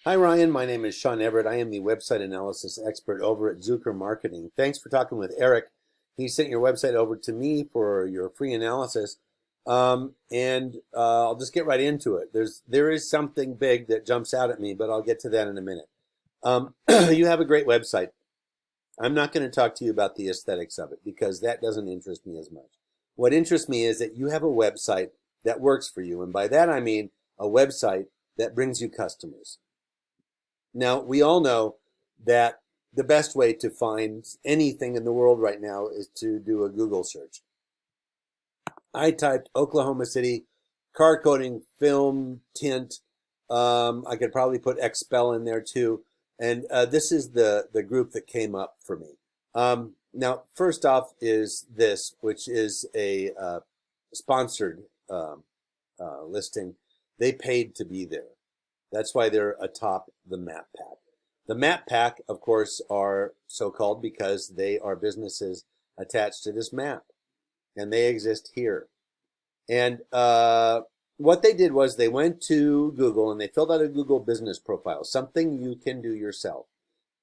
Hi, Ryan. My name is Sean Everett. I am the website analysis expert over at Zucker Marketing. Thanks for talking with Eric. He sent your website over to me for your free analysis. I'll just get right into it. There is something big that jumps out at me, but I'll get to that in a minute. You have a great website. I'm not going to talk to you about the aesthetics of it because that doesn't interest me as much. What interests me is that you have a website that works for you. And by that, I mean a website that brings you customers. Now, we all know that the best way to find anything in the world right now is to do a Google search. I typed Oklahoma City car coating film tint. I could probably put XPEL in there too. And this is the group that came up for me. Now, first off is this, which is a sponsored listing. They paid to be there. That's why they're atop the map pack. The map pack, of course, are so-called because they are businesses attached to this map, and they exist here. And what they did was they went to Google and they filled out a Google business profile, something you can do yourself.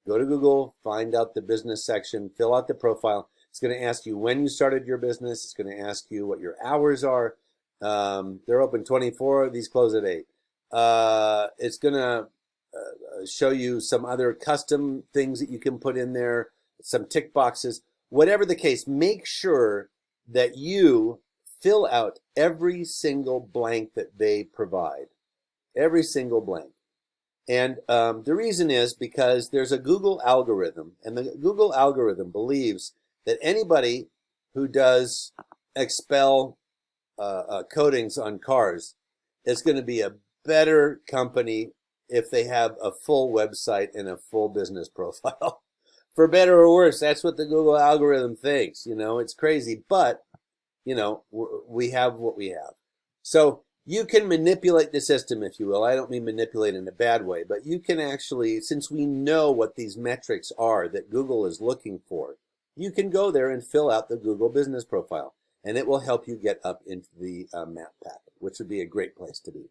Go to Google, find out the business section, fill out the profile. It's going to ask you when you started your business. It's going to ask you what your hours are. They're open 24. These close at 8. It's going to show you some other custom things that you can put in there, some tick boxes. Whatever the case, make sure that you fill out every single blank that they provide, every single blank. And the reason is because there's a Google algorithm, and the Google algorithm believes that anybody who does XPEL coatings on cars is going to be a better company if they have a full website and a full business profile. For better or worse, that's what the Google algorithm thinks. You know, it's crazy, but, you know, we have what we have. So you can manipulate the system, if you will. I don't mean manipulate in a bad way, but you can actually, since we know what these metrics are that Google is looking for, you can go there and fill out the Google business profile, and it will help you get up into the map pack, which would be a great place to be.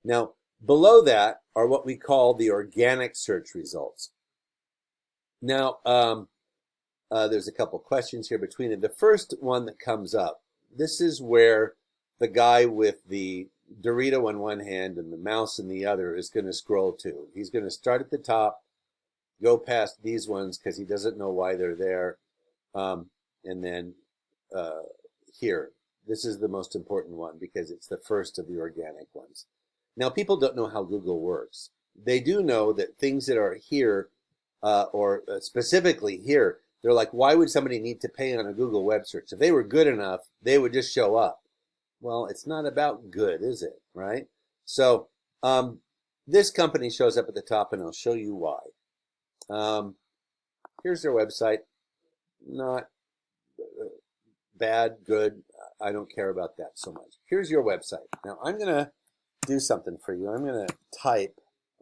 Now, below that are what we call the organic search results. Now, there's a couple questions here between it. The first one that comes up, this is where the guy with the Dorito in one hand and the mouse in the other is going to scroll to. He's going to start at the top, go past these ones because he doesn't know why they're there, and then here. This is the most important one because it's the first of the organic ones. Now, people don't know how Google works. They do know that things that are here, or specifically here, they're like, why would somebody need to pay on a Google web search? If they were good enough, they would just show up. Well, it's not about good, is it? Right? So this company shows up at the top, and I'll show you why. Here's their website. Not bad, good. I don't care about that so much. Here's your website. Now, I'm going to do something for you. I'm going to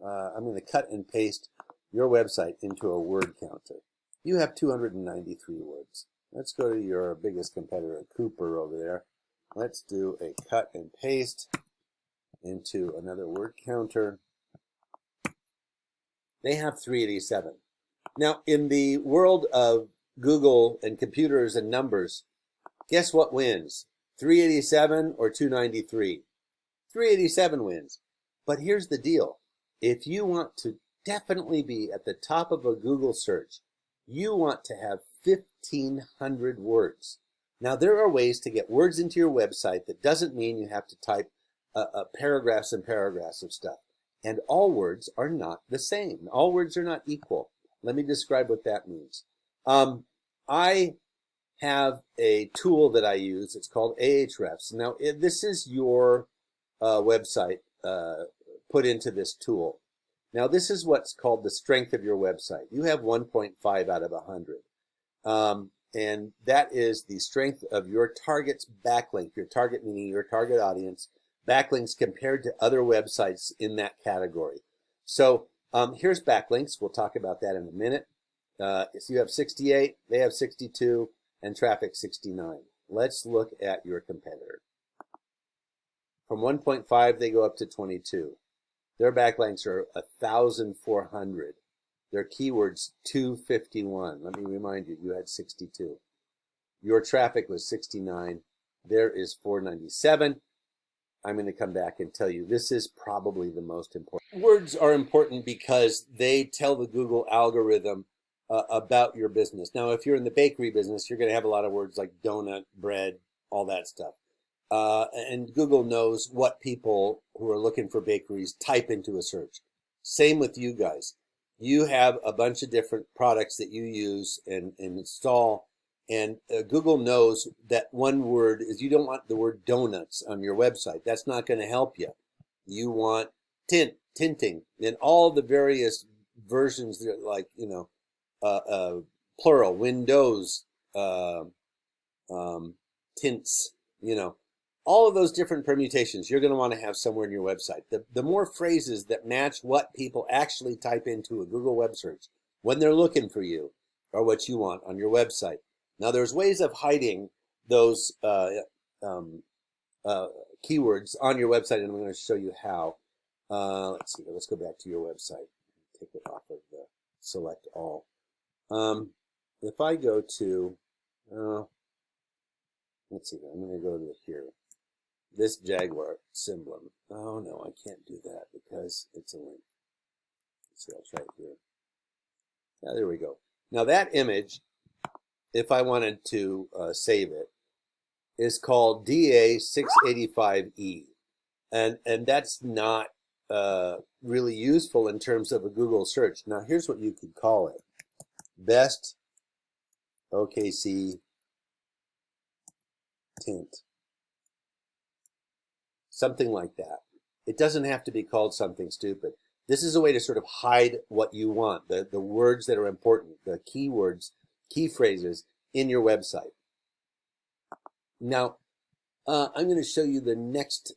I'm going to cut and paste your website into a word counter. You have 293 words. Let's go to your biggest competitor, Cooper, over there. Let's do a cut and paste into another word counter. They have 387. Now, in the world of Google and computers and numbers, guess what wins? 387 or 293? 387 wins. But here's the deal. If you want to definitely be at the top of a Google search, you want to have 1,500 words. Now, there are ways to get words into your website that doesn't mean you have to type paragraphs and paragraphs of stuff. And all words are not the same. All words are not equal. Let me describe what that means. I have a tool that I use. It's called Ahrefs. Now, this is your website put into this tool. Now, this is what's called the strength of your website. You have 1.5 out of 100. And that is the strength of your target's backlink, your target meaning your target audience, backlinks compared to other websites in that category. So here's backlinks. We'll talk about that in a minute. If you have 68, they have 62, and traffic 69. Let's look at your competitor. From 1.5, they go up to 22. Their backlinks are 1,400. Their keywords 251. Let me remind you, you had 62. Your traffic was 69. There is 497. I'm going to come back and tell you this is probably the most important. Words are important because they tell the Google algorithm about your business. Now, if you're in the bakery business, you're going to have a lot of words like donut, bread, all that stuff. And Google knows what people who are looking for bakeries type into a search. Same with you guys. You have a bunch of different products that you use and install, and Google knows that one word is, you don't want the word donuts on your website. That's not going to help you. You want tinting, and all the various versions, like, plural, windows, tints, all of those different permutations you're going to want to have somewhere in your website. The more phrases that match what people actually type into a Google web search when they're looking for you are what you want on your website. Now, there's ways of hiding those keywords on your website, and I'm going to show you how. Let's see. Let's go back to your website. Take it off of the select all. If I go to, let's see. I'm going to go to here. This Jaguar symbol. Oh no, I can't do that because it's a link. Let's see. I'll try it here. Yeah, there we go. Now that image, if I wanted to save it, is called DA685E, and that's not really useful in terms of a Google search. Now here's what you could call it: Best OKC Tint, something like that. It doesn't have to be called something stupid. This is a way to sort of hide what you want, the words that are important, the keywords, key phrases in your website. Now, I'm going to show you the next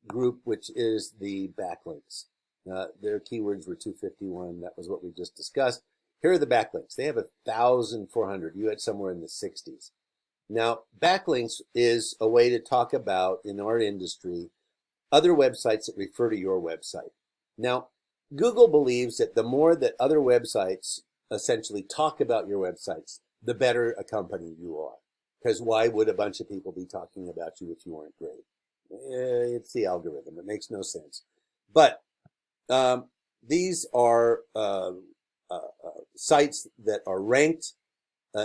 group, which is the backlinks. Their keywords were 251. That was what we just discussed. Here are the backlinks. They have 1,400. You had somewhere in the 60s. Now, backlinks is a way to talk about, in our industry, other websites that refer to your website. Now, Google believes that the more that other websites essentially talk about your websites, the better a company you are. Because why would a bunch of people be talking about you if you weren't great? It's the algorithm. It makes no sense. But these are sites that are ranked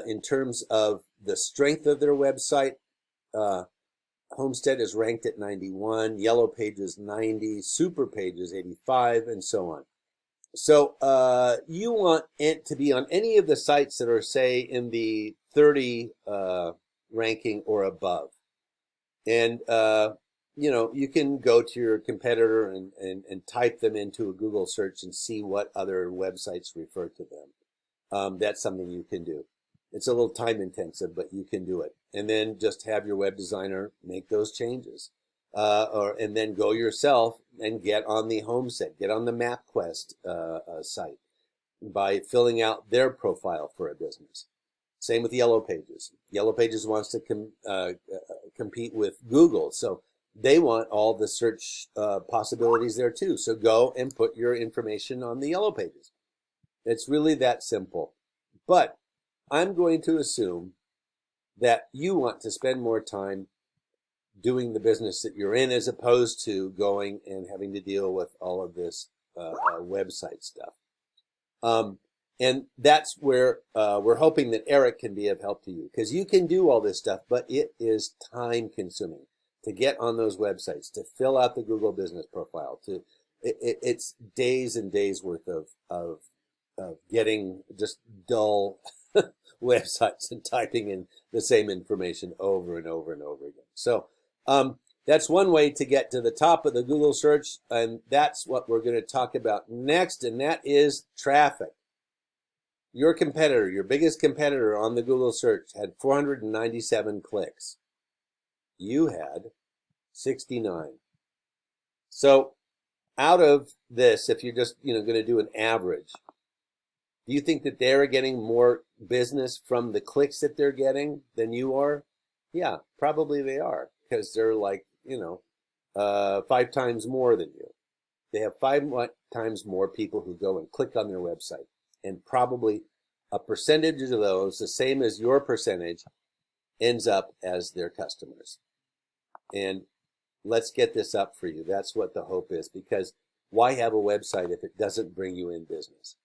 in terms of the strength of their website. Homestead is ranked at 91, Yellow Pages 90, Super Pages 85, and so on. So you want it to be on any of the sites that are, say, in the 30 ranking or above. And, you can go to your competitor and type them into a Google search and see what other websites refer to them. That's something you can do. It's a little time intensive, but you can do it. And then just have your web designer make those changes. And then go yourself and get on the Homestead, get on the MapQuest site by filling out their profile for a business. Same with Yellow Pages. Yellow Pages wants to compete with Google, so they want all the search possibilities there too. So go and put your information on the Yellow Pages. It's really that simple. But I'm going to assume that you want to spend more time doing the business that you're in as opposed to going and having to deal with all of this website stuff. And that's where we're hoping that Eric can be of help to you, because you can do all this stuff, but it is time consuming to get on those websites, to fill out the Google business profile, it's days and days worth of getting just dull websites and typing in the same information over and over and over again. So that's one way to get to the top of the Google search, and that's what we're going to talk about next, and that is traffic. Your competitor, your biggest competitor on the Google search, had 497 clicks. You had 69. So out of this, if you're just going to do an average, do you think that they're getting more business from the clicks that they're getting than you are? Yeah, probably they are, because they're like 5 times more than you. they have 5 times more people who go and click on their website. And probably a percentage of those, the same as your percentage, ends up as their customers. And let's get this up for you. That's what the hope is, because why have a website if it doesn't bring you in business?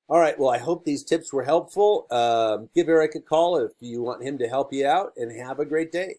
All right, well, I hope these tips were helpful. Give Eric a call if you want him to help you out, and have a great day.